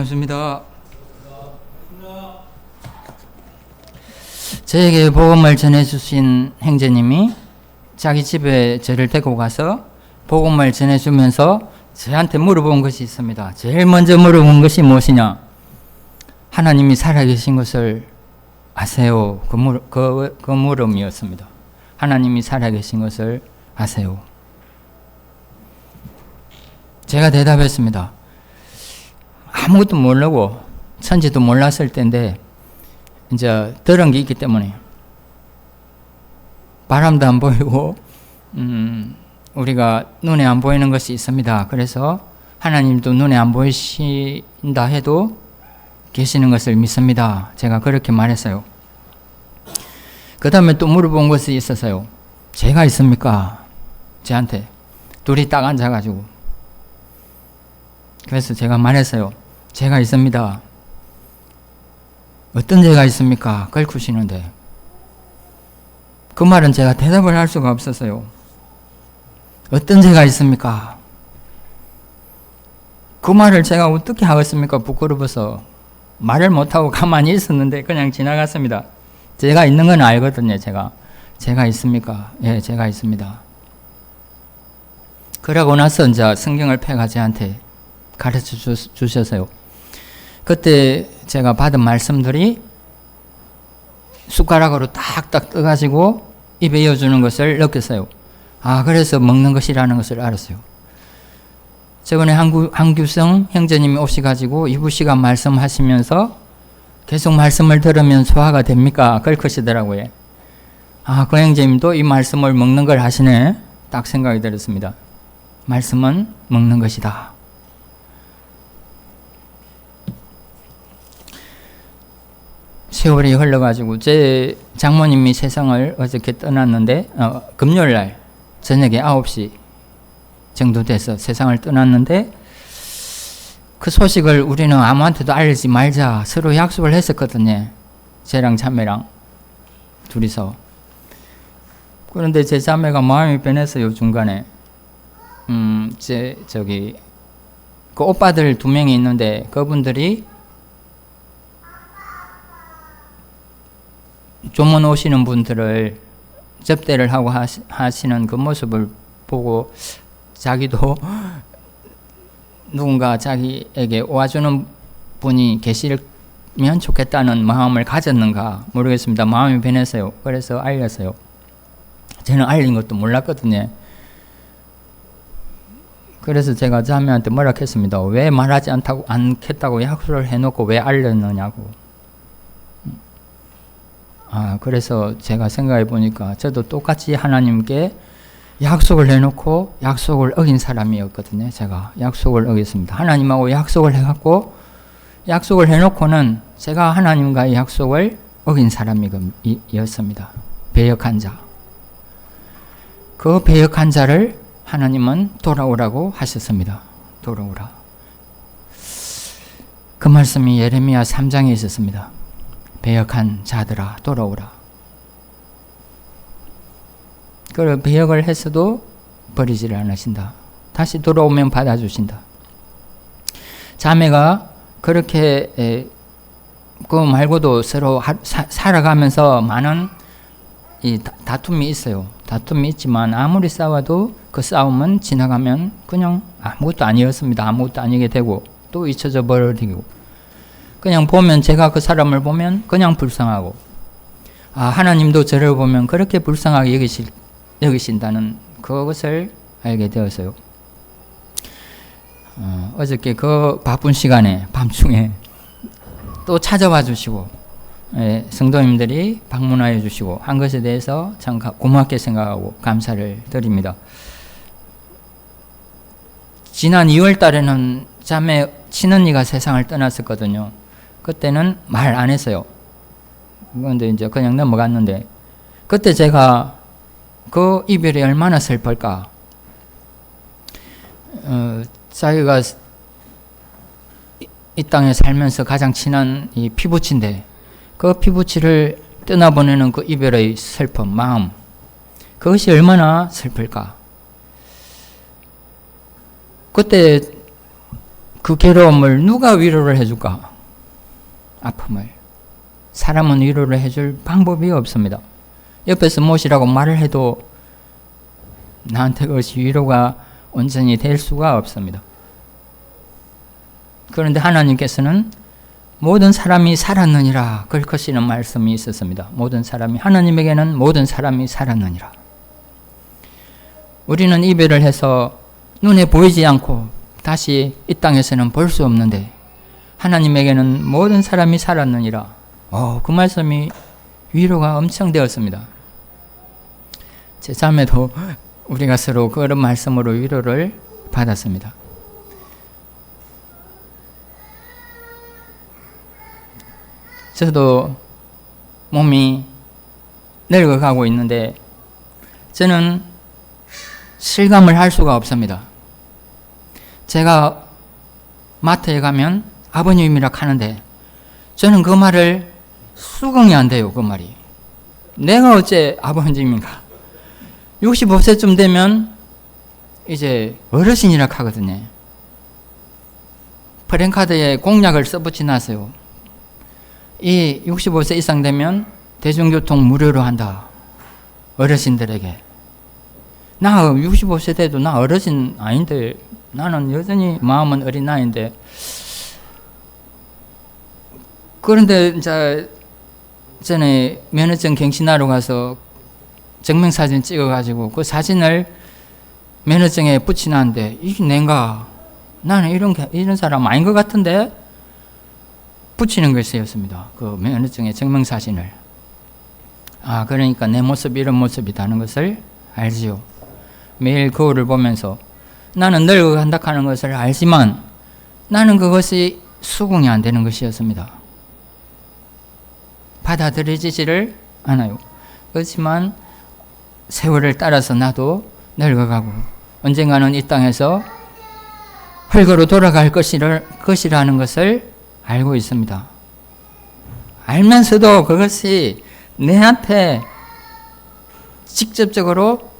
반갑습니다. 저에게 복음을 전해주신 형제님이 자기 집에 저를 데리고 가서 복음을 전해주면서 저한테 물어본 것이 있습니다. 제일 먼저 물어본 것이 무엇이냐? 하나님이 살아계신 것을 아세요? 그 물음이었습니다. 하나님이 살아계신 것을 아세요? 제가 대답했습니다. 아무것도 모르고 천지도 몰랐을 때인데 이제 들은 게 있기 때문에 바람도 안 보이고 우리가 눈에 안 보이는 것이 있습니다. 그래서 하나님도 눈에 안 보이신다 해도 계시는 것을 믿습니다. 제가 그렇게 말했어요. 그 다음에 또 물어본 것이 있어서요. 제가 있습니까? 저한테 둘이 딱 앉아가지고 그래서 제가 말했어요. 제가 있습니다. 어떤 죄가 있습니까? 끓구시는데 그 말은 제가 대답을 할 수가 없었어요. 어떤 죄가 있습니까? 그 말을 제가 어떻게 하겠습니까? 부끄러워서 말을 못하고 가만히 있었는데 그냥 지나갔습니다. 제가 있는 건 알거든요. 제가 있습니까? 예, 제가 있습니다. 그러고 나서 이제 성경을 펴가 저한테 가르쳐 주셔서요. 그때 제가 받은 말씀들이 숟가락으로 딱딱 떠가지고 입에 이어주는 것을 느꼈어요. 아, 그래서 먹는 것이라는 것을 알았어요. 저번에 한규성 형제님이 오셔가지고 2부 시간 말씀하시면서 계속 말씀을 들으면 소화가 됩니까? 그러시더라고요. 아, 그 형제님도 이 말씀을 먹는 걸 하시네. 딱 생각이 들었습니다. 말씀은 먹는 것이다. 세월이 흘러가지고 제 장모님이 세상을 어저께 떠났는데 금요일날 저녁에 9시 정도 돼서 세상을 떠났는데 그 소식을 우리는 아무한테도 알리지 말자 서로 약속을 했었거든요. 쟤랑 자매랑 둘이서. 그런데 제 자매가 마음이 변했어요. 중간에 그 오빠들 2명이 있는데 그분들이 조문 오시는 분들을 접대를 하고 하시는 그 모습을 보고 자기도 누군가 자기에게 와주는 분이 계시면 좋겠다는 마음을 가졌는가 모르겠습니다. 마음이 변했어요. 그래서 알렸어요. 저는 알린 것도 몰랐거든요. 그래서 제가 자매한테 뭐라 했습니다. 왜 말하지 않겠다고 약속을 해놓고 왜 알렸느냐고. 그래서 제가 생각해 보니까 저도 똑같이 하나님께 약속을 해놓고 약속을 어긴 사람이었거든요. 제가 약속을 어겼습니다. 하나님하고 약속을 해갖고 약속을 해놓고는 제가 하나님과의 약속을 어긴 사람이었습니다. 배역한 자. 그 배역한 자를 하나님은 돌아오라고 하셨습니다. 돌아오라. 그 말씀이 예레미야 3장에 있었습니다. 배역한 자들아 돌아오라. 그 배역을 했어도 버리지를 않으신다. 다시 돌아오면 받아주신다. 자매가 그렇게 그 말고도 서로 살아가면서 많은 이 다툼이 있어요. 다툼이 있지만 아무리 싸워도 그 싸움은 지나가면 그냥 아무것도 아니었습니다. 아무것도 아니게 되고 또 잊혀져 버리고 그냥 보면 제가 그 사람을 보면 그냥 불쌍하고 하나님도 저를 보면 그렇게 불쌍하게 여기신다는 그것을 알게 되었어요. 어저께 그 바쁜 시간에 밤중에 또 찾아와 주시고 성도님들이 방문하여 주시고 한 것에 대해서 참 고맙게 생각하고 감사를 드립니다. 지난 2월 달에는 자매 친언니가 세상을 떠났었거든요. 그때는 말 안 했어요. 그런데 이제 그냥 넘어갔는데 그때 제가 그 이별이 얼마나 슬플까. 자기가 이 땅에 살면서 가장 친한 이 피부치인데 그 피부치를 떠나보내는 그 이별의 슬픔, 마음 그것이 얼마나 슬플까. 그때 그 괴로움을 누가 위로를 해줄까? 아픔을. 사람은 위로를 해줄 방법이 없습니다. 옆에서 모시라고 말을 해도 나한테 그것이 위로가 온전히 될 수가 없습니다. 그런데 하나님께서는 모든 사람이 살았느니라 걸크시는 말씀이 있었습니다. 모든 사람이, 하나님에게는 모든 사람이 살았느니라. 우리는 이별을 해서 눈에 보이지 않고 다시 이 땅에서는 볼 수 없는데 하나님에게는 모든 사람이 살았느니라. 그 말씀이 위로가 엄청 되었습니다. 제 자매도 우리가 서로 그런 말씀으로 위로를 받았습니다. 저도 몸이 늙어가고 있는데 저는 실감을 할 수가 없습니다. 제가 마트에 가면 아버님이라 하는데 저는 그 말을 수긍이 안 돼요. 그 말이. 내가 어째 아버님인가. 65세쯤 되면 이제 어르신이라 하거든요. 프랜카드에 공약을 써붙여놨어요. 이 65세 이상 되면 대중교통 무료로 한다. 어르신들에게. 나 65세 돼도 나 어르신 아닌데 나는 여전히 마음은 어린아이인데. 그런데 이제 전에 면허증 갱신하러 가서 증명사진 찍어가지고 그 사진을 면허증에 붙여놨는데 이게 nen가? 나는 이런 사람 아닌 것 같은데 붙이는 것이었습니다. 그 면허증에 증명사진을. 그러니까 내 모습이 이런 모습이라는 것을 알지요. 매일 거울을 보면서 나는 늙어간다 하는 것을 알지만 나는 그것이 수긍이 안 되는 것이었습니다. 받아들여지지를 않아요. 그렇지만 세월을 따라서 나도 늙어가고 언젠가는 이 땅에서 흙으로 돌아갈 것이라는 것을 알고 있습니다. 알면서도 그것이 내한테 직접적으로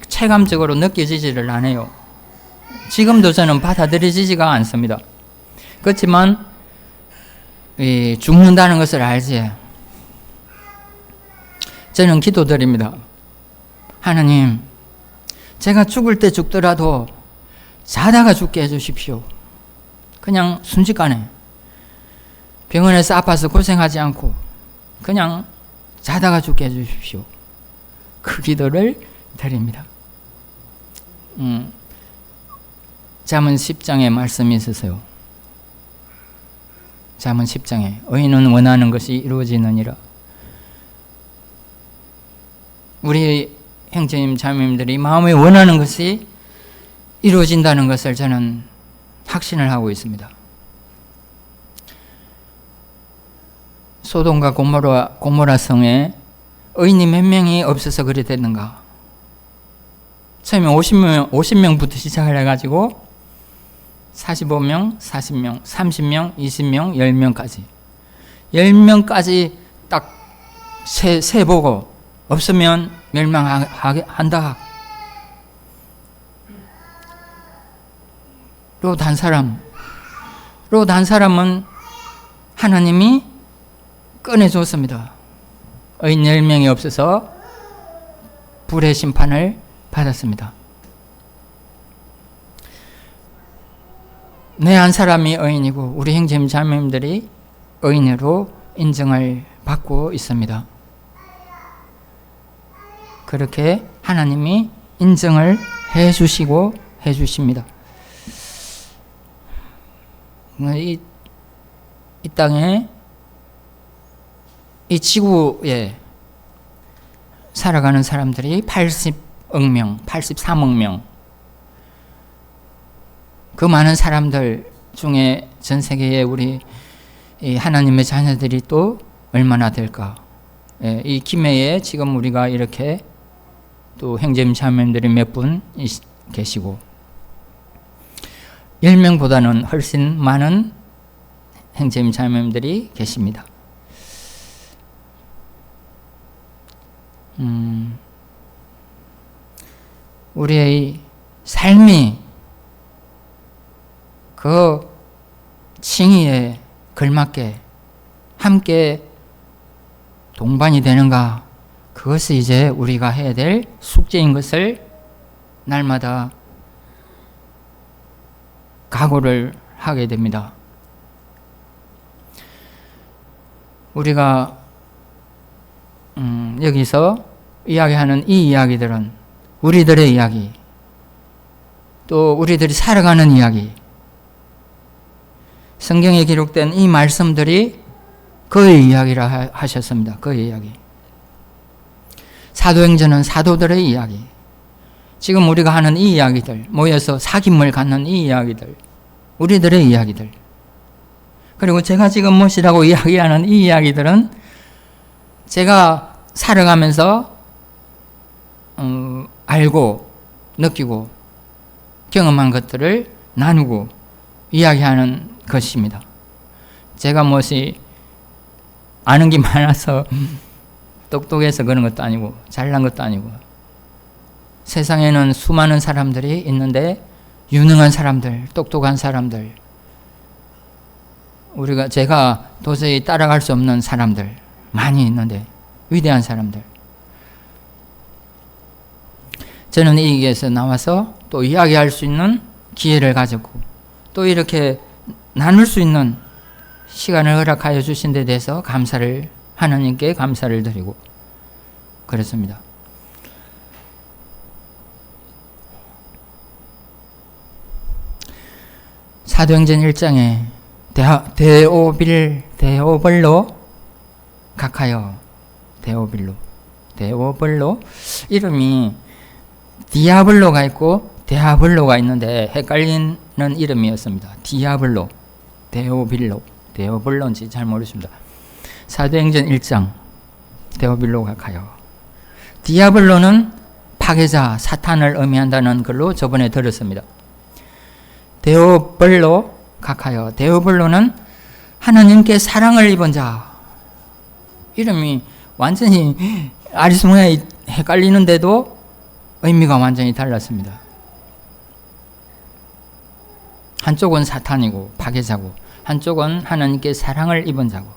체감적으로 느껴지지를 않아요. 지금도 저는 받아들여지지가 않습니다. 그렇지만 죽는다는 것을 알지. 저는 기도드립니다. 하나님, 제가 죽을 때 죽더라도 자다가 죽게 해주십시오. 그냥 순식간에 병원에서 아파서 고생하지 않고 그냥 자다가 죽게 해주십시오. 그 기도를 드립니다. 잠언 10장에 말씀이 있으세요. 잠언 10장에 의인은 원하는 것이 이루어지느니라. 우리 형제님 자매님들이 마음에 원하는 것이 이루어진다는 것을 저는 확신을 하고 있습니다. 소돔과 고모라 성에 의인이 몇 명이 없어서 그리 됐는가? 처음에 50명부터 시작을 해가지고 45명, 40명, 30명, 20명, 10명까지 10명까지 딱 세보고 없으면 멸망한다. 롯 한 사람은 하나님이 꺼내줬습니다. 의인 10명이 없어서 불의 심판을 받았습니다. 내 한 사람이 의인이고 우리 형제님 자매님들이 의인으로 인정을 받고 있습니다. 그렇게 하나님이 인정을 해주시고 해주십니다. 이 땅에 이 지구에 살아가는 사람들이 80억 명, 83억 명. 그 많은 사람들 중에 전 세계에 우리 하나님의 자녀들이 또 얼마나 될까? 이 김해에 지금 우리가 이렇게 또 형제님 자매님들이 몇 분 계시고 10명보다는 훨씬 많은 형제님 자매님들이 계십니다. 우리의 삶이 그 칭의에 걸맞게 함께 동반이 되는가? 그것이 이제 우리가 해야 될 숙제인 것을 날마다 각오를 하게 됩니다. 우리가 여기서 이야기하는 이 이야기들은 우리들의 이야기, 또 우리들이 살아가는 이야기, 성경에 기록된 이 말씀들이 그의 이야기라 하셨습니다. 그의 이야기. 사도행전은 사도들의 이야기. 지금 우리가 하는 이 이야기들, 모여서 사귐을 갖는 이 이야기들, 우리들의 이야기들. 그리고 제가 지금 무엇이라고 이야기하는 이 이야기들은 제가 살아가면서 알고 느끼고 경험한 것들을 나누고 이야기하는 것입니다. 제가 무엇이 아는 게 많아서 똑똑해서 그런 것도 아니고 잘난 것도 아니고, 세상에는 수많은 사람들이 있는데 유능한 사람들, 똑똑한 사람들, 제가 도저히 따라갈 수 없는 사람들 많이 있는데, 위대한 사람들. 저는 이 기회에서 나와서 또 이야기할 수 있는 기회를 가졌고, 또 이렇게 나눌 수 있는 시간을 허락하여 주신 데 대해서 하나님께 감사를 드리고 그렇습니다. 사도행전 1장에 데오블로 각하여, 데오블로 데오블로, 이름이 디아블로가 있고 데아블로가 있는데 헷갈리는 이름이었습니다. 디아블로, 데오블로인지 잘 모르겠습니다. 사도행전 1장 데오블로 각하여. 디아블로는 파괴자, 사탄을 의미한다는 걸로 저번에 들었습니다. 데오블로 각하여. 데오블로는 하나님께 사랑을 입은 자. 이름이 완전히 아리송해 헷갈리는데도 의미가 완전히 달랐습니다. 한쪽은 사탄이고 파괴자고, 한쪽은 하나님께 사랑을 입은 자고.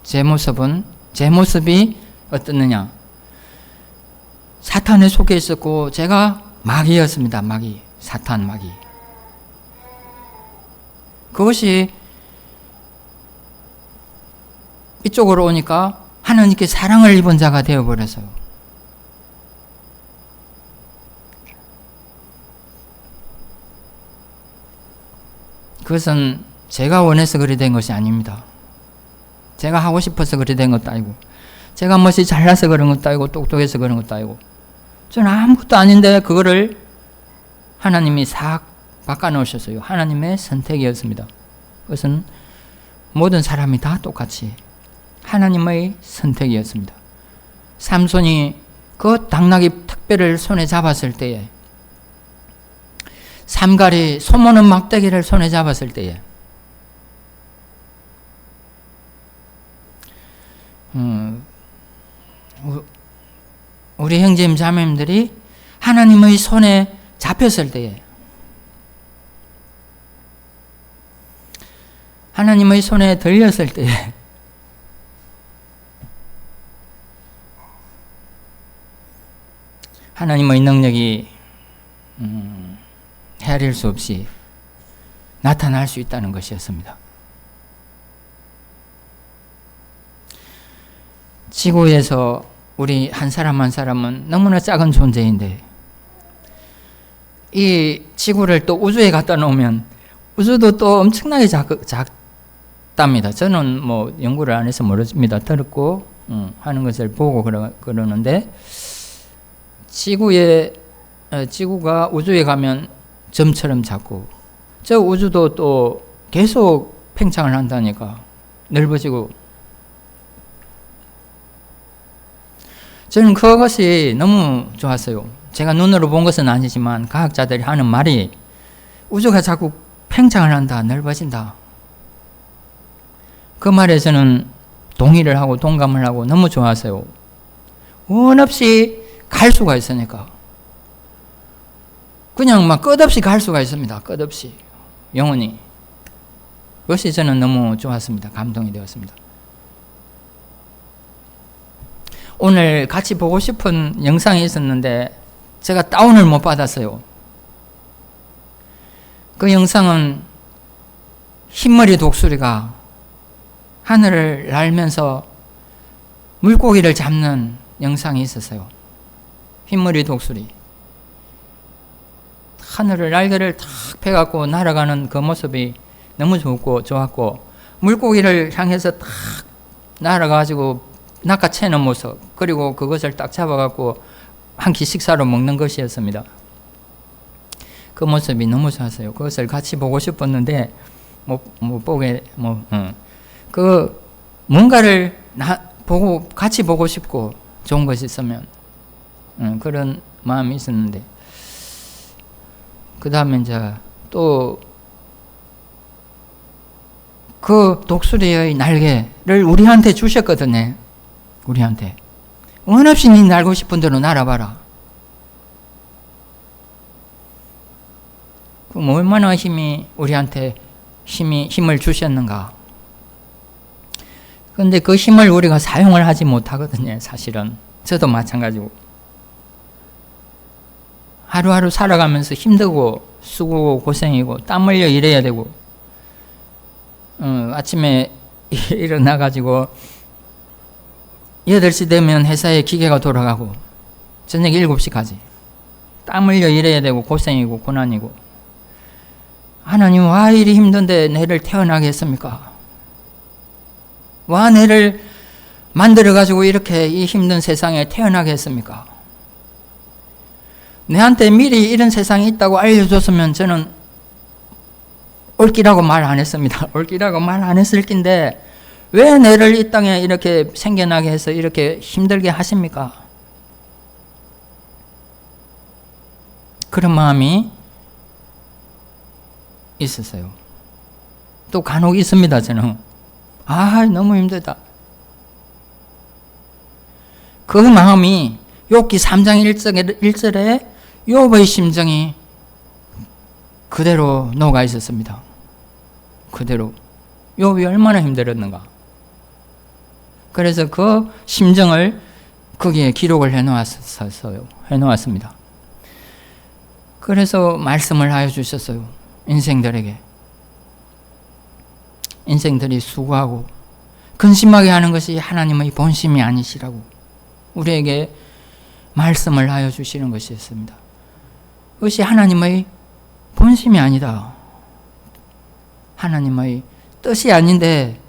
제 모습이 어떻느냐? 사탄에 속해 있었고 제가 마귀였습니다. 마귀, 사탄 마귀. 그것이 이쪽으로 오니까 하나님께 사랑을 입은 자가 되어버렸어요. 그것은 제가 원해서 그리 된 것이 아닙니다. 제가 하고 싶어서 그리 된 것도 아니고, 제가 무엇이 잘나서 그런 것도 아니고, 똑똑해서 그런 것도 아니고, 저는 아무것도 아닌데 그거를 하나님이 싹 바꿔놓으셨어요. 하나님의 선택이었습니다. 그것은 모든 사람이 다 똑같이 하나님의 선택이었습니다. 삼손이 그 당나귀 특별을 손에 잡았을 때에, 삼갈이 소모는 막대기를 손에 잡았을 때에, 우리 형제님 자매님들이 하나님의 손에 잡혔을 때에, 하나님의 손에 들렸을 때에, 하나님의 능력이 헤아릴 수 없이 나타날 수 있다는 것이었습니다. 지구에서 우리 한 사람 한 사람은 너무나 작은 존재인데, 이 지구를 또 우주에 갖다 놓으면 우주도 또 엄청나게 작답니다. 저는 뭐 연구를 안 해서 모릅니다. 들었고 하는 것을 보고 그러는데, 지구가 우주에 가면 점처럼 작고, 저 우주도 또 계속 팽창을 한다니까 넓어지고. 저는 그것이 너무 좋았어요. 제가 눈으로 본 것은 아니지만 과학자들이 하는 말이, 우주가 자꾸 팽창을 한다, 넓어진다. 그 말에 저는 동의를 하고 동감을 하고 너무 좋았어요. 원 없이 갈 수가 있으니까. 그냥 막 끝없이 갈 수가 있습니다. 끝없이. 영원히. 그것이 저는 너무 좋았습니다. 감동이 되었습니다. 오늘 같이 보고 싶은 영상이 있었는데 제가 다운을 못 받았어요. 그 영상은 흰머리 독수리가 하늘을 날면서 물고기를 잡는 영상이 있었어요. 흰머리 독수리. 하늘을 날개를 탁 펴갖고 날아가는 그 모습이 너무 좋았고, 물고기를 향해서 탁 날아가지고 낚아채는 모습, 그리고 그것을 딱 잡아갖고 한 끼 식사로 먹는 것이었습니다. 그 모습이 너무 좋았어요. 그것을 같이 보고 싶었는데, 뭔가를 같이 보고 싶고, 좋은 것이 있으면, 그런 마음이 있었는데, 그 다음에 이제 또, 그 독수리의 날개를 우리한테 주셨거든요. 우리한테. 원 없이 네 날고 싶은 대로 날아봐라. 그럼 얼마나 우리한테 힘을 주셨는가. 그런데 그 힘을 우리가 사용을 하지 못하거든요, 사실은. 저도 마찬가지고. 하루하루 살아가면서 힘들고, 수고고, 고생이고, 땀 흘려 일해야 되고, 아침에 일어나가지고, 8시 되면 회사에 기계가 돌아가고, 저녁 7시까지. 땀 흘려 일해야 되고, 고생이고, 고난이고. 하나님, 와, 이리 힘든데 내를 태어나게 했습니까? 와, 내를 만들어가지고 이렇게 이 힘든 세상에 태어나게 했습니까? 내한테 미리 이런 세상이 있다고 알려줬으면 저는 옳기라고 말 안 했습니다. 옳기라고 말 안 했을 낀데, 왜 내를 이 땅에 이렇게 생겨나게 해서 이렇게 힘들게 하십니까? 그런 마음이 있었어요. 또 간혹 있습니다, 저는. 너무 힘들다. 그 마음이 욥기 3장 1절에 욥의 심정이 그대로 녹아 있었습니다. 그대로. 욥이 얼마나 힘들었는가. 그래서 그 심정을 거기에 기록을 해놓았습니다. 그래서 말씀을 하여 주셨어요. 인생들에게. 인생들이 수고하고 근심하게 하는 것이 하나님의 본심이 아니시라고 우리에게 말씀을 하여 주시는 것이었습니다. 그것이 하나님의 본심이 아니다. 하나님의 뜻이 아닌데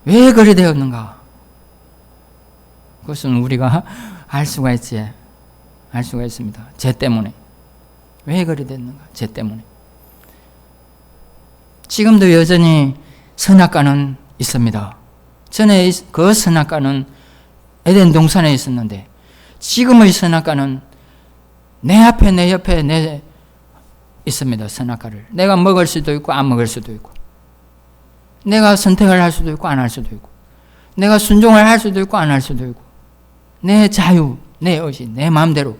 왜 그리 되었는가? 그것은 우리가 알 수가 있지. 알 수가 있습니다. 죄 때문에. 왜 그리 됐는가? 죄 때문에. 지금도 여전히 선악과는 있습니다. 전에 그 선악과는 에덴 동산에 있었는데 지금의 선악과는 내 앞에 내 옆에 있습니다. 선악과를. 내가 먹을 수도 있고 안 먹을 수도 있고 내가 선택을 할 수도 있고 안 할 수도 있고 내가 순종을 할 수도 있고 안 할 수도 있고 내 자유, 내 의지, 내 마음대로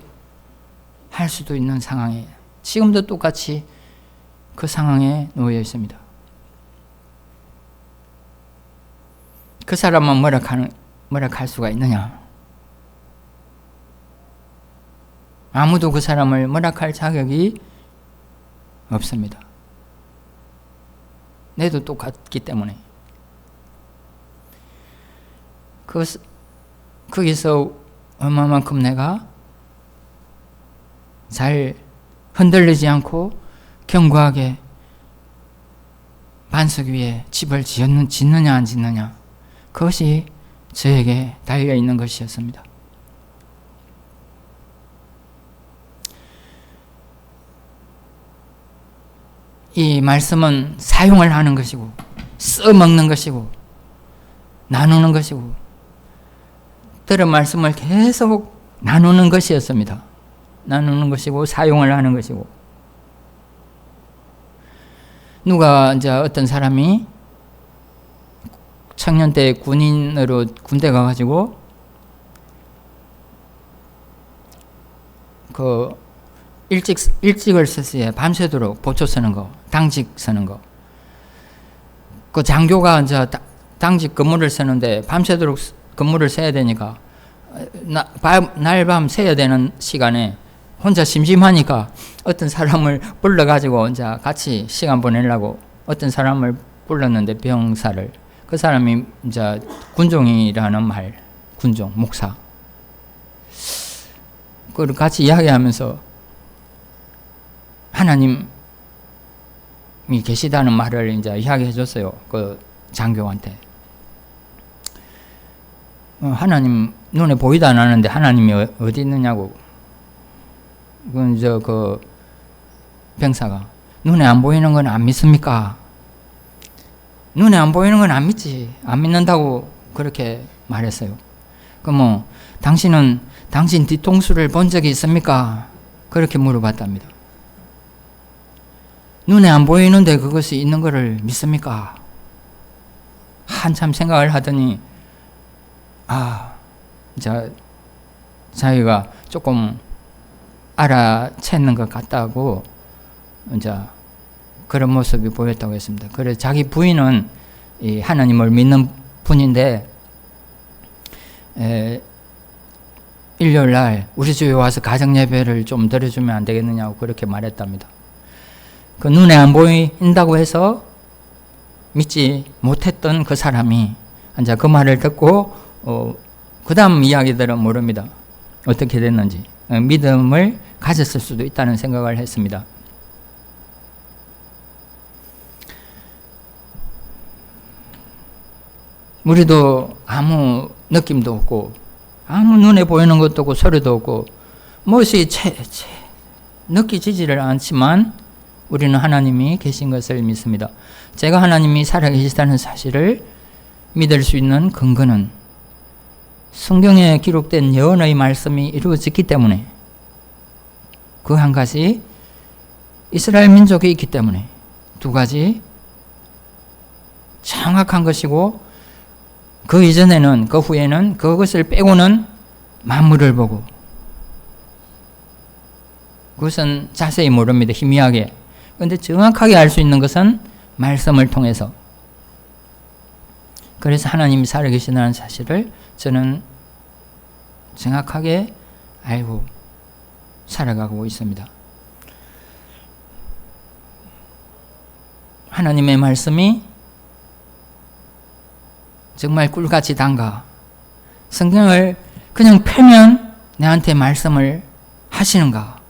할 수도 있는 상황에 지금도 똑같이 그 상황에 놓여 있습니다. 그 사람만 뭐라할 수가 있느냐? 아무도 그 사람을 뭐라할 자격이 없습니다. 내도 똑같기 때문에. 거기서 얼마만큼 내가 잘 흔들리지 않고 견고하게 반석 위에 집을 짓느냐 안 짓느냐, 그것이 저에게 달려있는 것이었습니다. 이 말씀은 사용을 하는 것이고 써먹는 것이고 나누는 것이고 들은 말씀을 계속 나누는 것이었습니다. 나누는 것이고 사용을 하는 것이고 누가 이제 어떤 사람이 청년 때 군인으로 군대 가가지고 그 일찍을 썼어요. 밤새도록 보초 서는 거, 당직 서는 거. 그 장교가 이제 당직 근무를 서는데 밤새도록 근무를 서야 되니까 날밤 새야 되는 시간에 혼자 심심하니까 어떤 사람을 불러가지고 이제 같이 시간 보내려고 어떤 사람을 불렀는데 병사를 그 사람이 이제 군종이라는 말, 군종 목사. 그걸 같이 이야기하면서 하나님이 계시다는 말을 이제 이야기해 줬어요. 그 장교한테. 하나님 눈에 보이도 안 하는데 하나님이 어디 있느냐고. 그건 그 병사가 눈에 안 보이는 건 안 믿습니까? 눈에 안 보이는 건 안 믿지. 안 믿는다고 그렇게 말했어요. 그럼 당신은 당신 뒤통수를 본 적이 있습니까? 그렇게 물어봤답니다. 눈에 안 보이는데 그것이 있는 것을 믿습니까? 한참 생각을 하더니 이제 자기가 조금 알아챘는 것 같다고 이제 그런 모습이 보였다고 했습니다. 그래서 자기 부인은 이 하나님을 믿는 분인데 일요일 날 우리 집에 와서 가정 예배를 좀 드려주면 안 되겠느냐고 그렇게 말했답니다. 그 눈에 안 보인다고 해서 믿지 못했던 그 사람이 이제 그 말을 듣고 그 다음 이야기들은 모릅니다. 어떻게 됐는지. 믿음을 가졌을 수도 있다는 생각을 했습니다. 우리도 아무 느낌도 없고 아무 눈에 보이는 것도 없고 소리도 없고 무엇이 느끼지를 않지만 우리는 하나님이 계신 것을 믿습니다. 제가 하나님이 살아계시다는 사실을 믿을 수 있는 근거는 성경에 기록된 예언의 말씀이 이루어졌기 때문에 그 한 가지 이스라엘 민족이 있기 때문에 두 가지 정확한 것이고 그 이전에는 그 후에는 그것을 빼고는 만물을 보고 그것은 자세히 모릅니다. 희미하게. 그런데 정확하게 알 수 있는 것은 말씀을 통해서. 그래서 하나님이 살아계시다는 사실을 저는 정확하게 알고 살아가고 있습니다. 하나님의 말씀이 정말 꿀같이 담가 성경을 그냥 펴면 내한테 말씀을 하시는가?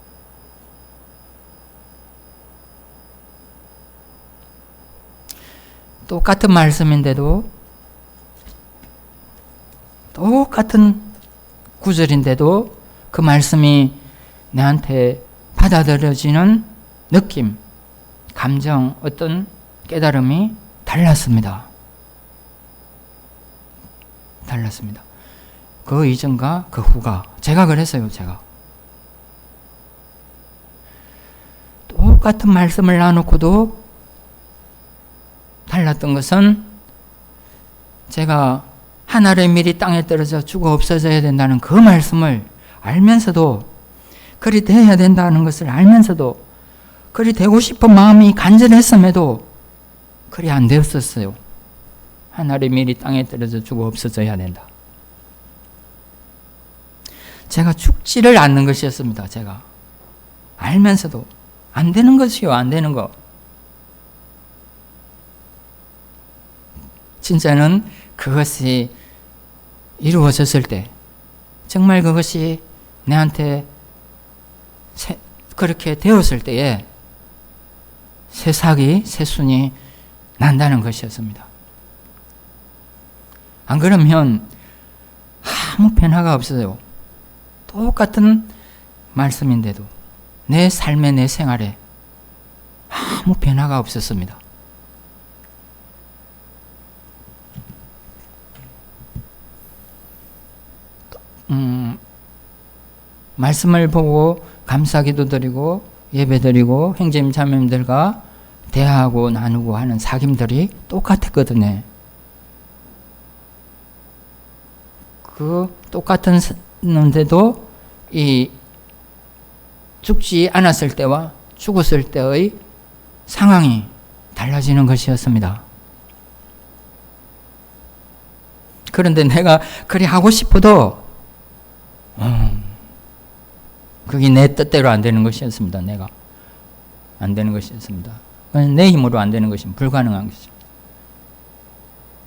똑같은 말씀인데도 똑같은 구절인데도 그 말씀이 내한테 받아들여지는 느낌, 감정, 어떤 깨달음이 달랐습니다. 달랐습니다. 그 이전과 그 후가. 제가 그랬어요. 제가. 똑같은 말씀을 나누고도 달랐던 것은 제가 하늘의 밀이 땅에 떨어져 죽어 없어져야 된다는 그 말씀을 알면서도 그리 되어야 된다는 것을 알면서도 그리 되고 싶은 마음이 간절했음에도 그리 안 되었었어요. 하늘의 밀이 땅에 떨어져 죽어 없어져야 된다. 제가 죽지를 않는 것이었습니다. 제가 알면서도 안 되는 것이요. 안 되는 거. 진짜는 그것이 이루어졌을 때 정말 그것이 내한테 그렇게 되었을 때에 새싹이 새순이 난다는 것이었습니다. 안 그러면 아무 변화가 없어요. 똑같은 말씀인데도 내 삶에 내 생활에 아무 변화가 없었습니다. 말씀을 보고 감사기도 드리고 예배 드리고 형제님 자매님들과 대화하고 나누고 하는 사귐들이 똑같았거든요. 그 똑같은데도 이 죽지 않았을 때와 죽었을 때의 상황이 달라지는 것이었습니다. 그런데 내가 그리 하고 싶어도 그게 내 뜻대로 안 되는 것이었습니다. 내가 안 되는 것이었습니다. 내 힘으로 안 되는 것이 불가능한 것이죠.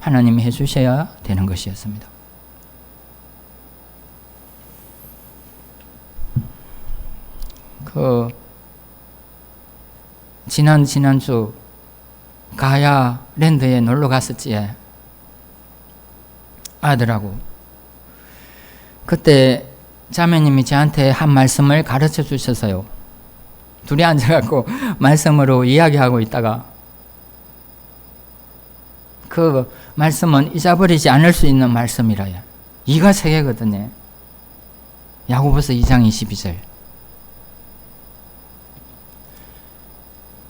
하나님이 해주셔야 되는 것이었습니다. 지난주 가야 랜드에 놀러 갔었지에 아들하고 그때 자매님이 저한테 한 말씀을 가르쳐 주셔서요. 둘이 앉아갖고 말씀으로 이야기하고 있다가 그 말씀은 잊어버리지 않을 수 있는 말씀이라요. 이가 세 개거든요. 야고보서 2장 22절.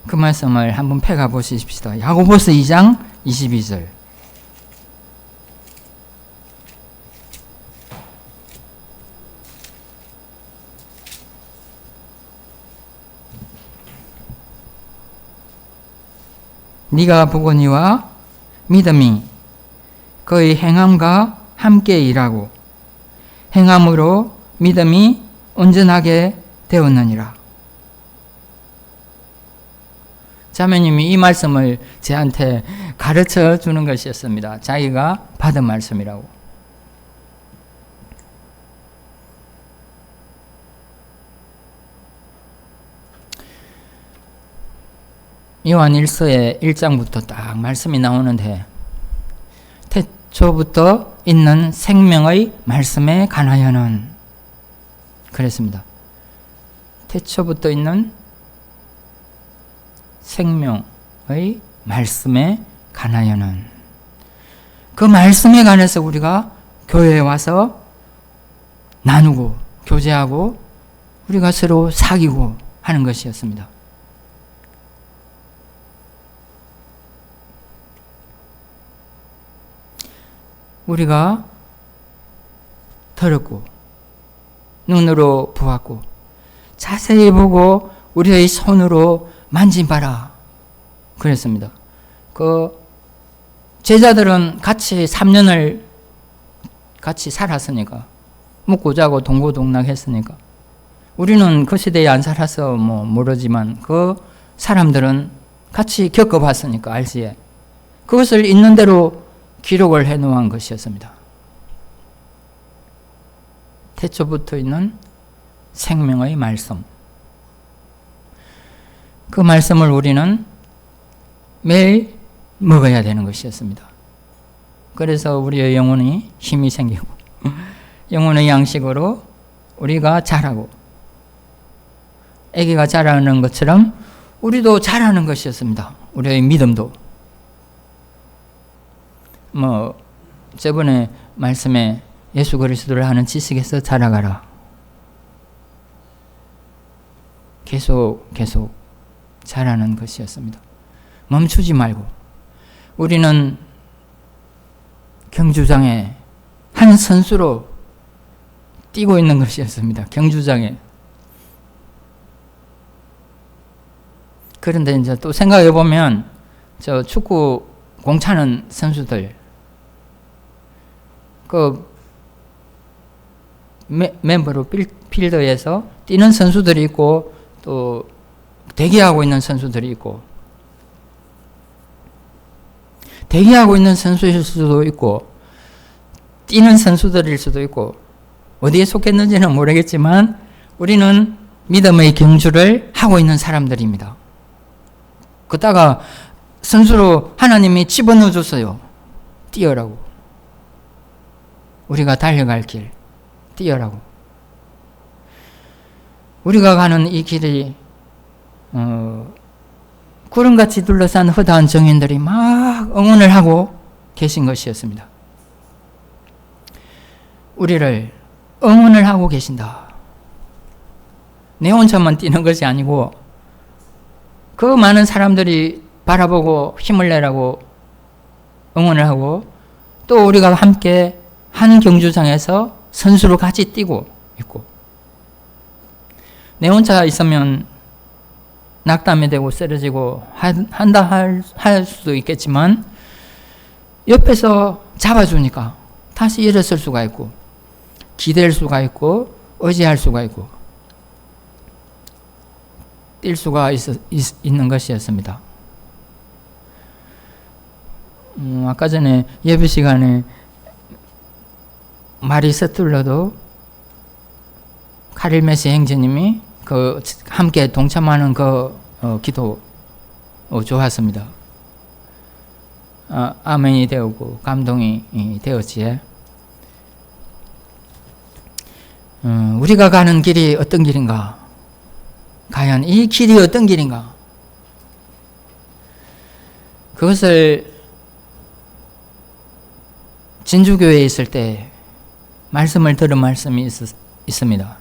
그 말씀을 한번 펴가 보십시다. 야고보서 2장 22절. 네가 보거니와 믿음이 그의 행함과 함께 일하고 행함으로 믿음이 온전하게 되었느니라. 자매님이 이 말씀을 저한테 가르쳐 주는 것이었습니다. 자기가 받은 말씀이라고. 요한 1서의 1장부터 딱 말씀이 나오는데 태초부터 있는 생명의 말씀에 관하여는 그랬습니다. 태초부터 있는 생명의 말씀에 관하여는 그 말씀에 관해서 우리가 교회에 와서 나누고 교제하고 우리가 서로 사귀고 하는 것이었습니다. 우리가 들었고 눈으로 보았고 자세히 보고 우리의 손으로 만진봐라 그랬습니다. 그 제자들은 같이 3년을 같이 살았으니까 먹고 자고 동고동락했으니까 우리는 그 시대에 안 살아서 모르지만 그 사람들은 같이 겪어봤으니까 알지에 그것을 있는 대로 기록을 해놓은 것이었습니다. 태초부터 있는 생명의 말씀. 그 말씀을 우리는 매일 먹어야 되는 것이었습니다. 그래서 우리의 영혼이 힘이 생기고 영혼의 양식으로 우리가 자라고 아기가 자라는 것처럼 우리도 자라는 것이었습니다. 우리의 믿음도. 저번에 말씀에 예수 그리스도를 아는 지식에서 자라가라. 계속 자라는 것이었습니다. 멈추지 말고 우리는 경주장에 한 선수로 뛰고 있는 것이었습니다. 경주장에. 그런데 이제 또 생각해 보면 저 축구 공 차는 선수들 그 멤버로 필드에서 뛰는 선수들이 있고 또 대기하고 있는 선수들이 있고 대기하고 있는 선수일 수도 있고 뛰는 선수들일 수도 있고 어디에 속했는지는 모르겠지만 우리는 믿음의 경주를 하고 있는 사람들입니다. 그다가 선수로 하나님이 집어넣어 줬어요. 뛰어라고. 우리가 달려갈 길 뛰어라고. 우리가 가는 이 길이 구름같이 둘러싼 허다한 정인들이 막 응원을 하고 계신 것이었습니다. 우리를 응원을 하고 계신다. 내 혼자만 뛰는 것이 아니고 그 많은 사람들이 바라보고 힘을 내라고 응원을 하고 또 우리가 함께 한 경주장에서 선수로 같이 뛰고 있고 내 혼자 있으면 낙담이 되고 쓰러지고 할 수도 있겠지만 옆에서 잡아주니까 다시 일어설 수가 있고 기댈 수가 있고 의지할 수가 있고 뛸 수가 있는 것이었습니다. 아까 전에 예배 시간에 말이 서툴러도 카릴 메시 행제님이 함께 동참하는 기도 좋았습니다. 아멘이 되었고 감동이 되었지에 우리가 가는 길이 어떤 길인가? 과연 이 길이 어떤 길인가? 그것을 진주교회에 있을 때 말씀을 들은 말씀이 있습니다.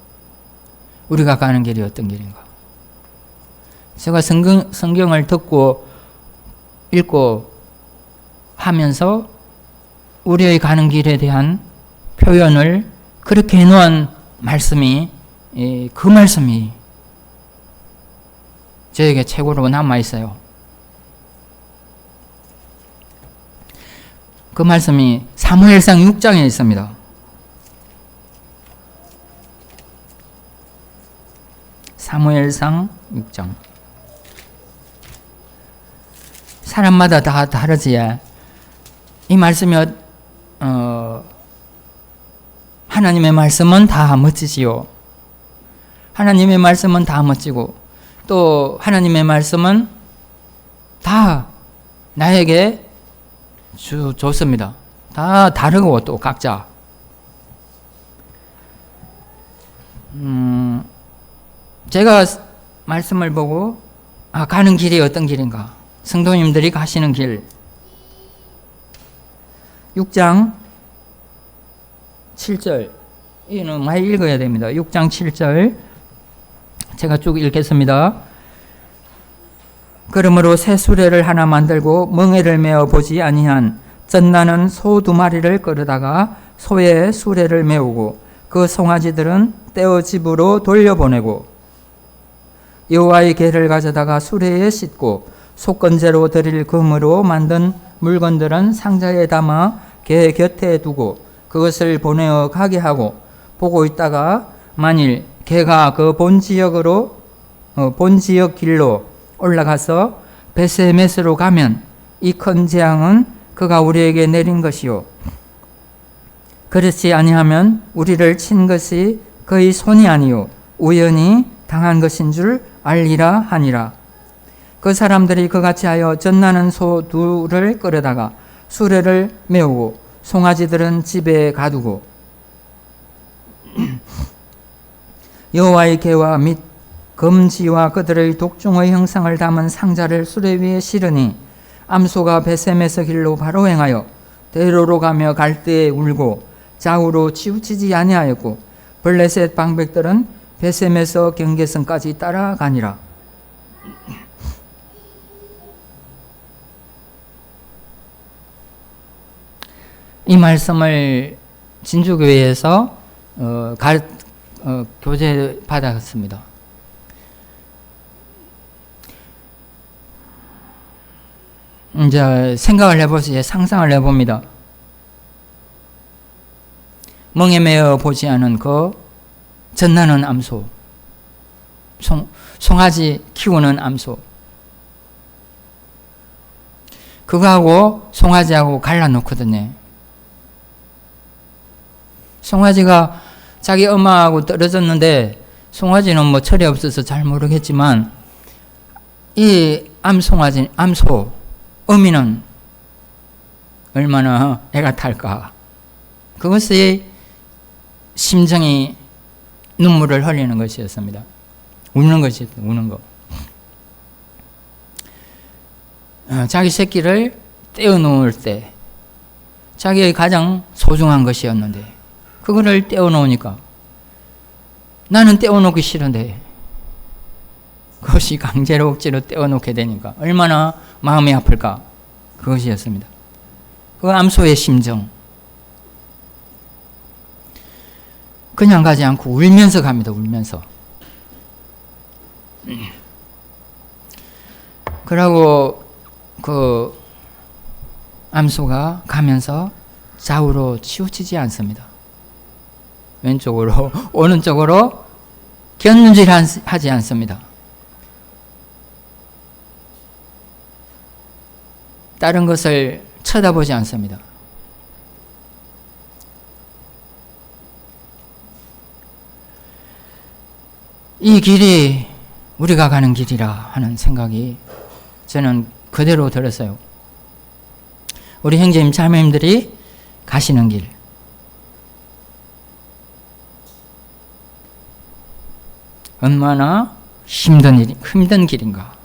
우리가 가는 길이 어떤 길인가? 제가 성경을 듣고 읽고 하면서 우리의 가는 길에 대한 표현을 그렇게 해놓은 말씀이 그 말씀이 저에게 최고로 남아있어요. 그 말씀이 사무엘상 6장에 있습니다. 사무엘상 6장. 사람마다 다 다르지에 이 말씀이 하나님의 말씀은 다 멋지지요. 하나님의 말씀은 다 멋지고 또 하나님의 말씀은 다 나에게 좋습니다. 다 다르고 또 각자 제가 말씀을 보고 가는 길이 어떤 길인가? 성도님들이 가시는 길 6장 7절 이는 많이 읽어야 됩니다. 6장 7절 제가 쭉 읽겠습니다. 그러므로 새 수레를 하나 만들고 멍에를 메어 보지 아니한 젖나는 소 2마리를 끌어다가 소의 수레를 메우고 그 송아지들은 떼어 집으로 돌려보내고 여호와의 궤를 가져다가 수레에 싣고 속건제로 드릴 금으로 만든 물건들은 상자에 담아 궤 곁에 두고 그것을 보내어 가게 하고 보고 있다가 만일 궤가 그 본 지역 길로 올라가서 베세메스로 가면 이 큰 재앙은 그가 우리에게 내린 것이요 그렇지 아니하면 우리를 친 것이 그의 손이 아니요 우연히 당한 것인 줄 알리라 하니라. 그 사람들이 그같이 하여 젖나는 소 2를 끌어다가 수레를 메우고 송아지들은 집에 가두고 여호와의 궤와 및 금지와 그들의 독종의 형상을 담은 상자를 수레 위에 실으니 암소가 베세메스 길로 바로 행하여 대로로 가며 갈대에 울고 좌우로 치우치지 아니하였고 블레셋 방백들은 베세메스 경계선까지 따라가니라. 이 말씀을 진주교회에서 교재 받았습니다. 이제 생각을 해보세요. 상상을 해봅니다. 멍에 매어 보지 않은 그 젖나는 암소, 송아지 키우는 암소, 그거하고 송아지하고 갈라놓거든요. 송아지가 자기 엄마하고 떨어졌는데 송아지는 뭐 철이 없어서 잘 모르겠지만 이 암소 어미는 얼마나 애가 탈까. 그것이 심정이 눈물을 흘리는 것이었습니다. 우는 것이었어요. 우는 거. 자기 새끼를 떼어놓을 때 자기의 가장 소중한 것이었는데 그거를 떼어놓으니까 나는 떼어놓기 싫은데 그것이 강제로 억지로 떼어놓게 되니까 얼마나 마음이 아플까. 그것이었습니다. 그 암소의 심정. 그냥 가지 않고 울면서 갑니다. 울면서. 그러고 그 암소가 가면서 좌우로 치우치지 않습니다. 왼쪽으로 오른쪽으로 견질하지 않습니다. 다른 것을 쳐다보지 않습니다. 이 길이 우리가 가는 길이라 하는 생각이 저는 그대로 들었어요. 우리 형제님 자매님들이 가시는 길, 얼마나 힘든 길인가.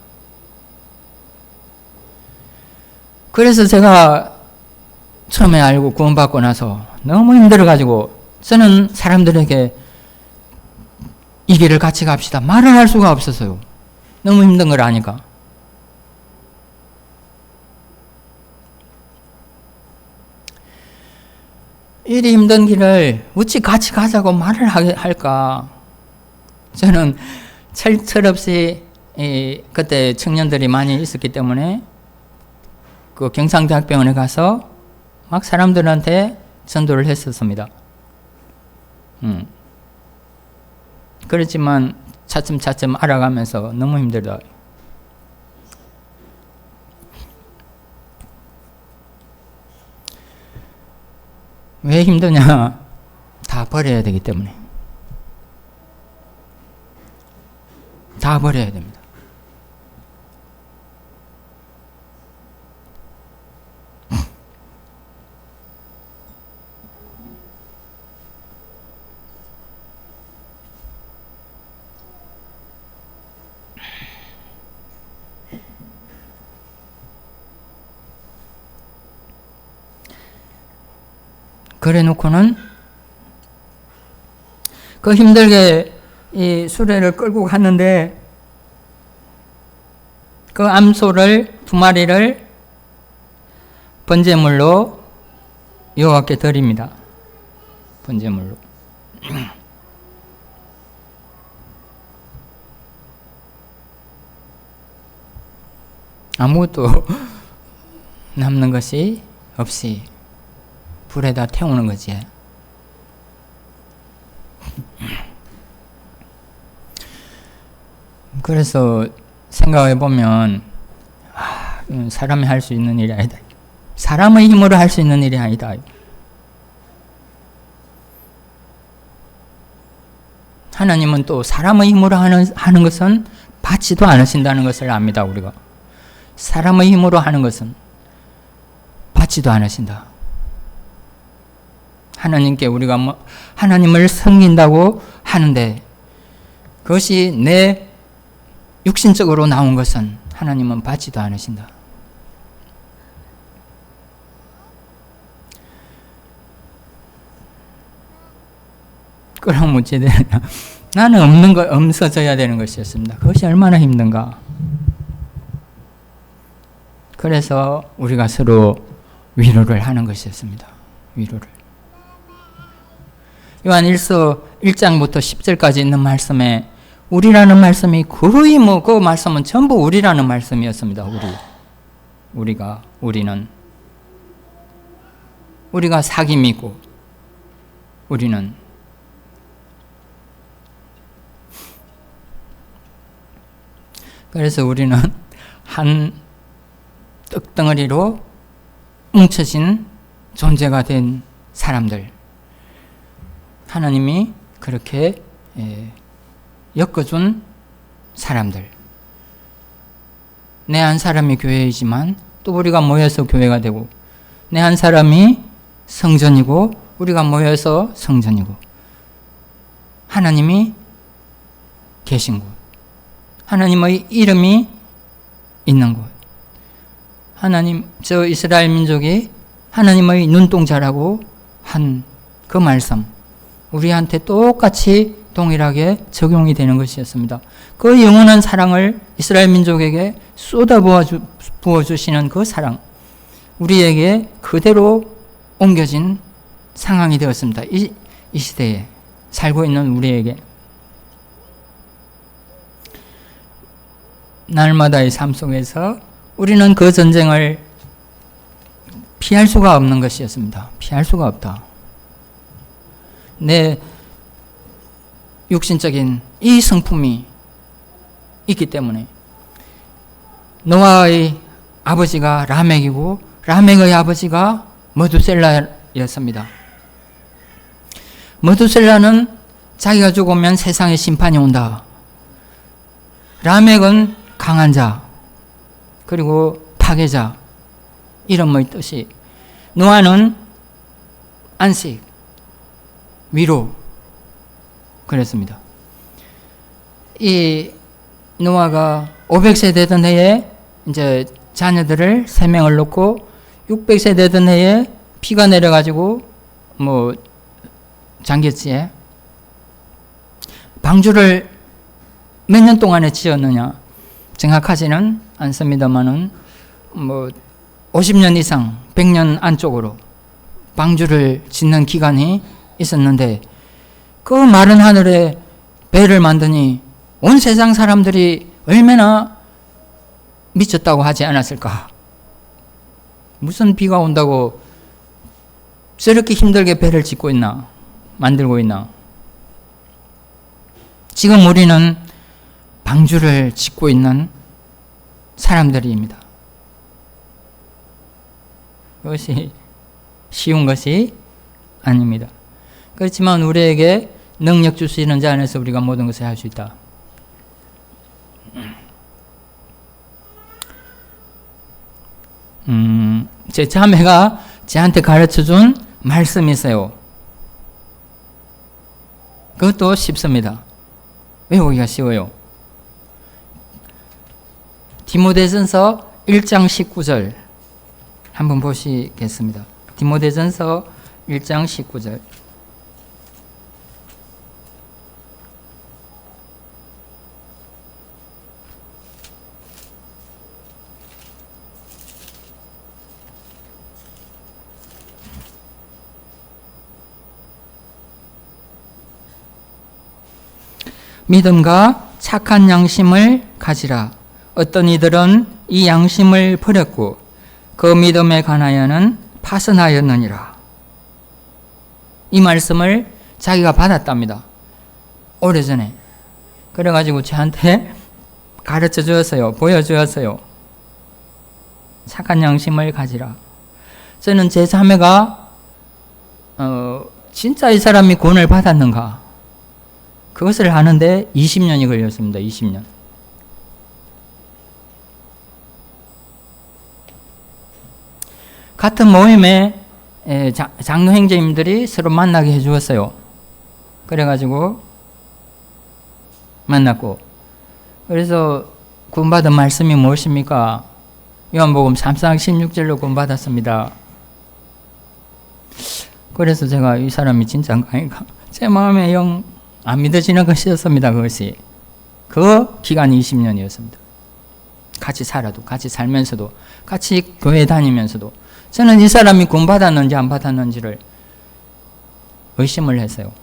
그래서 제가 처음에 알고 구원받고 나서 너무 힘들어가지고 저는 사람들에게 이 길을 같이 갑시다 말을 할 수가 없었어요. 너무 힘든 걸 아니까. 이리 힘든 길을 어찌 같이 가자고 말을 할까. 저는 철없이 그때 청년들이 많이 있었기 때문에 그 경상대학병원에 가서 막 사람들한테 전도를 했었습니다. 그렇지만 차츰차츰 알아가면서 너무 힘들다. 왜 힘드냐? 다 버려야 되기 때문에. 다 버려야 됩니다. 그래 놓고는 그 힘들게 이 수레를 끌고 갔는데 그 암소를 2마리를 번제물로 여호와께 드립니다. 번제물로. 아무것도 남는 것이 없이 불에다 태우는 거지. 그래서 생각해 보면 사람이 할 수 있는 일이 아니다. 사람의 힘으로 할 수 있는 일이 아니다. 하나님은 또 사람의 힘으로 하는 것은 받지도 않으신다는 것을 압니다. 우리가 사람의 힘으로 하는 것은 받지도 않으신다. 하나님께 우리가 하나님을 섬긴다고 하는데 그것이 내 육신적으로 나온 것은 하나님은 받지도 않으신다. 그럼 어찌 되느냐? 나는 없는 거 없어져야 되는 것이었습니다. 그것이 얼마나 힘든가. 그래서 우리가 서로 위로를 하는 것이었습니다. 위로를. 요한 1서 1장부터 10절까지 있는 말씀에 우리라는 말씀이 거의 그 말씀은 전부 우리라는 말씀이었습니다. 우리는 우리가 사귐이고 우리는 그래서 우리는 한 떡덩어리로 뭉쳐진 존재가 된 사람들. 하나님이 그렇게 엮어준 사람들. 내 한 사람이 교회이지만 또 우리가 모여서 교회가 되고 내 한 사람이 성전이고 우리가 모여서 성전이고 하나님이 계신 곳. 하나님의 이름이 있는 곳. 하나님, 저 이스라엘 민족이 하나님의 눈동자라고 한 그 말씀. 우리한테 똑같이 동일하게 적용이 되는 것이었습니다. 그 영원한 사랑을 이스라엘 민족에게 쏟아부어주시는 그 사랑, 우리에게 그대로 옮겨진 상황이 되었습니다. 이 시대에 살고 있는 우리에게. 날마다의 삶 속에서 우리는 그 전쟁을 피할 수가 없는 것이었습니다. 피할 수가 없다. 내 육신적인 이 성품이 있기 때문에 노아의 아버지가 라멕이고 라멕의 아버지가 머두셀라였습니다. 머두셀라는 자기가 죽으면 세상에 심판이 온다. 라멕은 강한 자, 그리고 파괴자, 이런 뜻이. 노아는 안식, 위로, 그랬습니다. 이 노아가 500세 되던 해에 이제 자녀들을 3명을 놓고 600세 되던 해에 피가 내려가지고 잠겼지에 방주를 몇 년 동안에 지었느냐 정확하지는 않습니다만은 50년 이상 100년 안쪽으로 방주를 짓는 기간이 있었는데 그 마른 하늘에 배를 만드니 온 세상 사람들이 얼마나 미쳤다고 하지 않았을까? 무슨 비가 온다고 저렇게 힘들게 배를 짓고 있나? 만들고 있나? 지금 우리는 방주를 짓고 있는 사람들입니다. 그것이 쉬운 것이 아닙니다. 그렇지만 우리에게 능력 주시는 자 안에서 우리가 모든 것을 할 수 있다. 제 자매가 저한테 가르쳐준 말씀이 있어요. 그것도 쉽습니다. 외우기가 쉬워요. 디모데전서 1장 19절 한번 보시겠습니다. 디모데전서 1장 19절. 믿음과 착한 양심을 가지라. 어떤 이들은 이 양심을 버렸고 그 믿음에 관하여는 파선하였느니라. 이 말씀을 자기가 받았답니다. 오래전에. 그래가지고 저한테 가르쳐 주었어요. 보여주었어요. 착한 양심을 가지라. 저는 제 자매가 진짜 이 사람이 구원을 받았는가? 그것을 하는데 20년이 걸렸습니다. 20년. 같은 모임에 장로 형제님들이 서로 만나게 해주었어요. 그래가지고 만났고, 그래서 구원받은 말씀이 무엇입니까? 요한복음 3장 16절로 구원받았습니다. 그래서 제가 이 사람이 진짜인가 아닌가 제 마음에 영 안 믿어지는 것이었습니다. 그것이 그 기간이 20년이었습니다. 같이 살아도, 같이 살면서도, 같이 교회 다니면서도 저는 이 사람이 구원받았는지 안 받았는지를 의심을 했어요.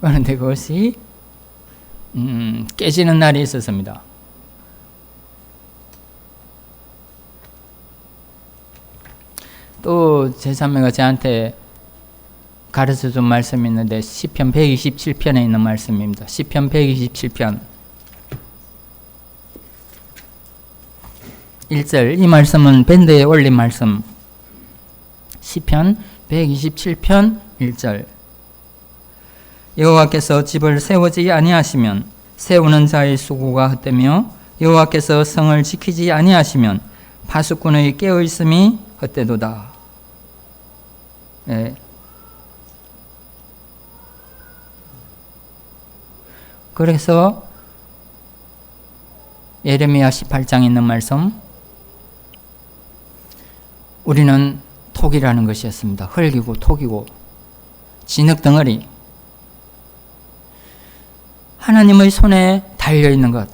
그런데 그것이 깨지는 날이 있었습니다. 또 제 자매가 저한테 가르쳐준 말씀이 있는데 시편 127편에 있는 말씀입니다. 시편 127편 1절. 이 말씀은 밴드에 올린 말씀. 시편 127편 1절. 여호와께서 집을 세우지 아니하시면 세우는 자의 수고가 헛되며 여호와께서 성을 지키지 아니하시면 파수꾼의 깨어있음이 헛되도다. 네. 그래서 예레미야 18장에 있는 말씀, 우리는 톡이라는 것이었습니다. 흙이고 톡이고 진흙덩어리, 하나님의 손에 달려있는 것,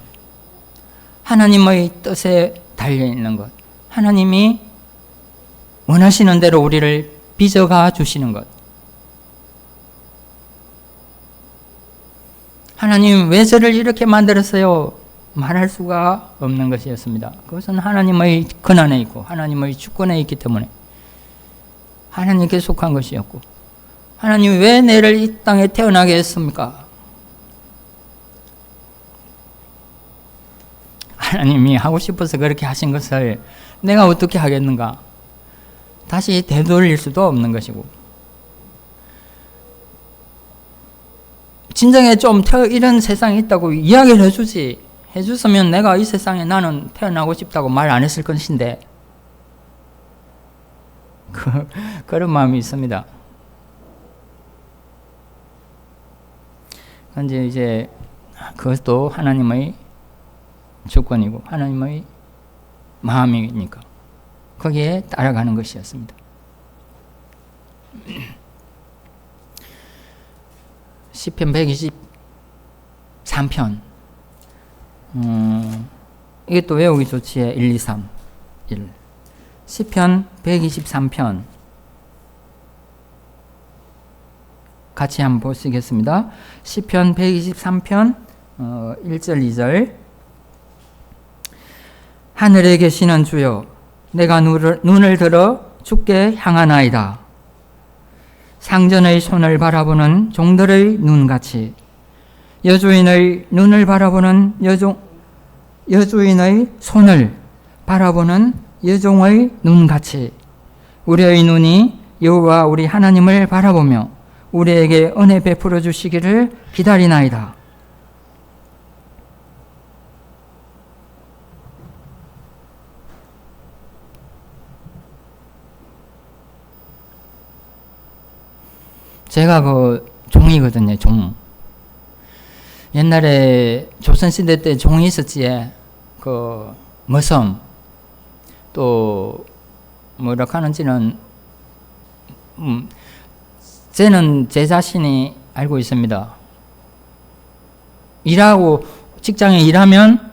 하나님의 뜻에 달려있는 것, 하나님이 원하시는 대로 우리를 빚어가 주시는 것, 하나님 왜 저를 이렇게 만들었어요? 말할 수가 없는 것이었습니다. 그것은 하나님의 권한에 있고 하나님의 주권에 있기 때문에 하나님께 속한 것이었고, 하나님 왜 내를 이 땅에 태어나게 했습니까? 하나님이 하고 싶어서 그렇게 하신 것을 내가 어떻게 하겠는가? 다시 되돌릴 수도 없는 것이고, 진정에 좀 이런 세상이 있다고 이야기를 해줬으면 내가 이 세상에 나는 태어나고 싶다고 말 안 했을 것인데, 그런 마음이 있습니다. 그런데 이제 그것도 하나님의 주권이고 하나님의 마음이니까 거기에 따라가는 것이었습니다. 시편 123편 이것도 외우기 좋지. 1, 2, 3 1 시편 123편 같이 한번 보시겠습니다. 시편 123편 1절 2절 하늘에 계시는 주여 내가 눈을 들어 주께 향하나이다. 상전의 손을 바라보는 종들의 눈같이 여주인의 눈을 바라보는 여주인의 손을 바라보는 여종의 눈같이 우리의 눈이 여호와 우리 하나님을 바라보며 우리에게 은혜 베풀어 주시기를 기다리나이다. 제가 종이거든요. 종. 옛날에 조선시대 때 종이 있었지에 머섬 또 뭐라고 하는지는 저는 제 자신이 알고 있습니다. 일하고 직장에 일하면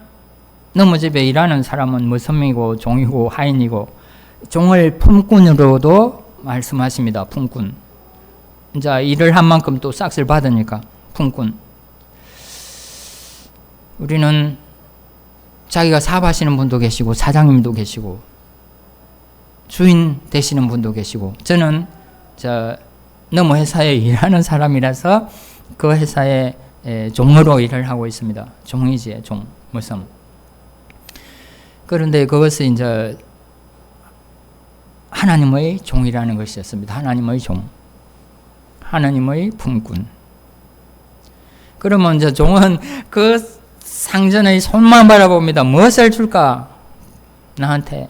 너무 집에 일하는 사람은 머섬이고 종이고 하인이고, 종을 품꾼으로도 말씀하십니다. 품꾼. 이제 일을 한 만큼 또 싹을 받으니까 품꾼. 우리는 자기가 사업하시는 분도 계시고 사장님도 계시고 주인 되시는 분도 계시고, 저는 너무 회사에 일하는 사람이라서 그 회사에 종으로 일을 하고 있습니다. 종이지, 종, 머섬. 그런데 그것을 이제 하나님의 종이라는 것이었습니다. 하나님의 종. 하나님의 품꾼. 그러면 이제 종은 그 상전의 손만 바라봅니다. 무엇을 줄까? 나한테.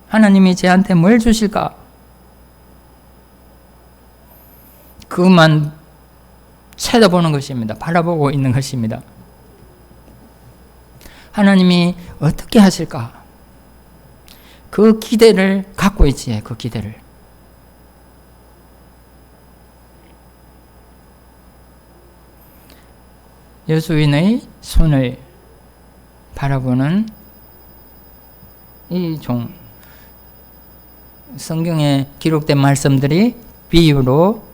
하나님이 쟤한테 뭘 주실까? 그것만 쳐다보는 것입니다. 바라보고 있는 것입니다. 하나님이 어떻게 하실까? 그 기대를 갖고 있지, 그 기대를. 여수인의 손을 바라보는 이 종. 성경에 기록된 말씀들이 비유로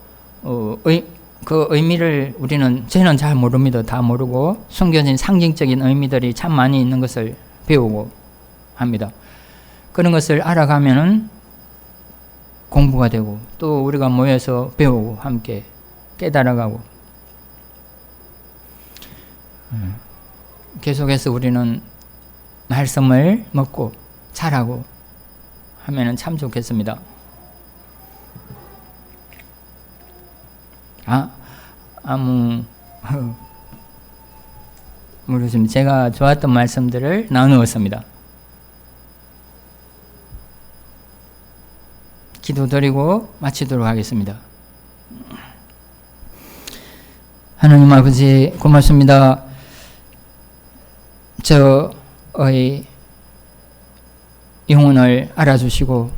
그 의미를 저는 잘 모릅니다. 다 모르고 숨겨진 상징적인 의미들이 참 많이 있는 것을 배우고 합니다. 그런 것을 알아가면은 공부가 되고 또 우리가 모여서 배우고 함께 깨달아가고 계속해서 우리는 말씀을 먹고 자라고 하면은 참 좋겠습니다. 모르겠습니다. 제가 좋았던 말씀들을 나누었습니다. 기도드리고 마치도록 하겠습니다. 하나님 아버지 고맙습니다. 저의 영혼을 알아주시고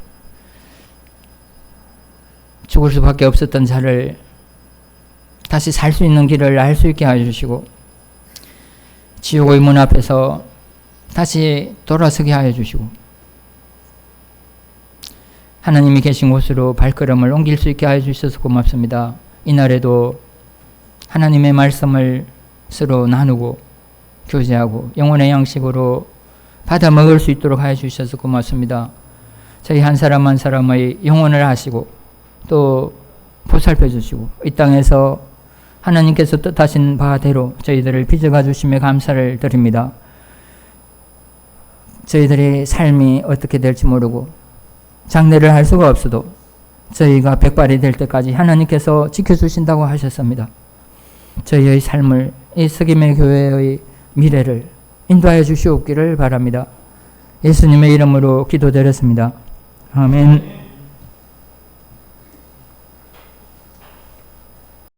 죽을 수밖에 없었던 자를 다시 살 수 있는 길을 알 수 있게 해주시고 지옥의 문 앞에서 다시 돌아서게 하여 주시고 하나님이 계신 곳으로 발걸음을 옮길 수 있게 하여 주셔서 고맙습니다. 이날에도 하나님의 말씀을 서로 나누고 교제하고 영혼의 양식으로 받아 먹을 수 있도록 하여 주셔서 고맙습니다. 저희 한 사람 한 사람의 영혼을 하시고 또 보살펴 주시고 이 땅에서 하나님께서 뜻하신 바대로 저희들을 빚어가 주심에 감사를 드립니다. 저희들의 삶이 어떻게 될지 모르고 장래를 할 수가 없어도 저희가 백발이 될 때까지 하나님께서 지켜주신다고 하셨습니다. 저희의 삶을 이 석임의 교회의 미래를 인도하여 주시옵기를 바랍니다. 예수님의 이름으로 기도드렸습니다. 아멘.